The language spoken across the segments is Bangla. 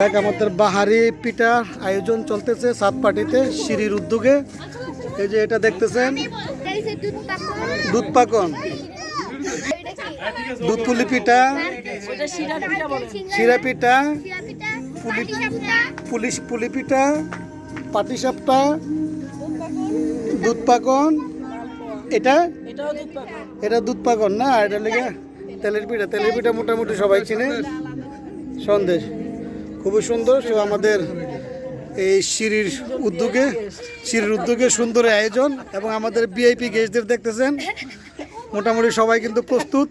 আমাদের বাহারি পিঠা আয়োজন চলতেছে সাত পার্টিতে সিঁড়ির উদ্যোগে। এই যে এটা দেখতেছেন দুধ পাকন, দুধ পুলি পিঠা, শিরা পিঠা, পুলি পিঠা, পাটিসাপটা, দুধ পাকন। এটা দুধ পাকন না, এটা লেগে তেলের পিঠা। তেলের পিঠা মোটামুটি সবাই চিনে। সন্দেশ খুবই সুন্দর। আমাদের এই সিঁড়ির উদ্যোগে সুন্দর আয়োজন এবং আমাদের ভিআইপি গেস্টদের দেখতেছেন মোটামুটি সবাই কিন্তু প্রস্তুত।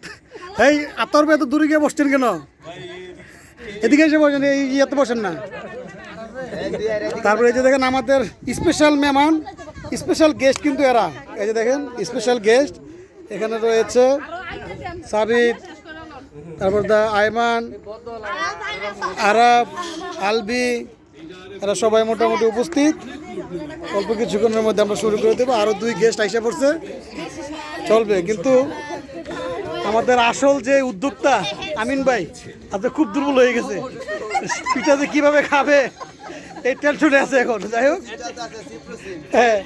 এই আতর এত দূরে গিয়ে বসছেন কেন? এদিকে এসে বসেন, এই ইয়েতে বসেন না। তারপরে এই যে দেখেন আমাদের স্পেশাল মেহমান, স্পেশাল গেস্ট কিন্তু এরা। এই যে দেখেন স্পেশাল গেস্ট এখানে রয়েছে সাবিত, তারপর আয়মান, আরাফ, আলবি, এরা সবাই মোটামুটি উপস্থিত। অল্প কিছুক্ষণের মধ্যে আমরা শুরু করে দেবো। আরও দুই গেস্ট আইসা পড়ছে, চলবে। কিন্তু আমাদের আসল যে উদ্যোক্তা আমিন ভাই আপনি খুব দুর্বল হয়ে গেছে। পিঠা যে কীভাবে খাবে এই টেনশনে আছে এখন। যাই হোক, হ্যাঁ,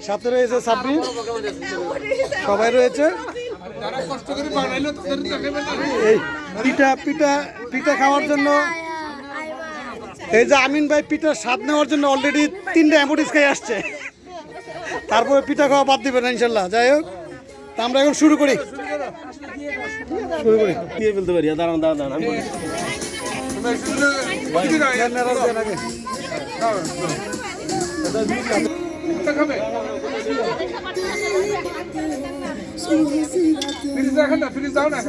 সাথে রয়েছে সাব্বির, সবাই রয়েছে। এই পিঠা খাওয়ার জন্য এই যে আমিন ভাই পিঠার স্বাদ নেওয়ার জন্য অলরেডি 3টা অ্যাম্বুটিস খাই আসছে। তারপরে পিঠা খাওয়া বাদ দিবে না ইনশাল্লাহ। যাই হোক, তা আমরা এখন শুরু করি। দিয়ে ফেলতে পারি। দাঁড়ান ফ্রিজ দাও না।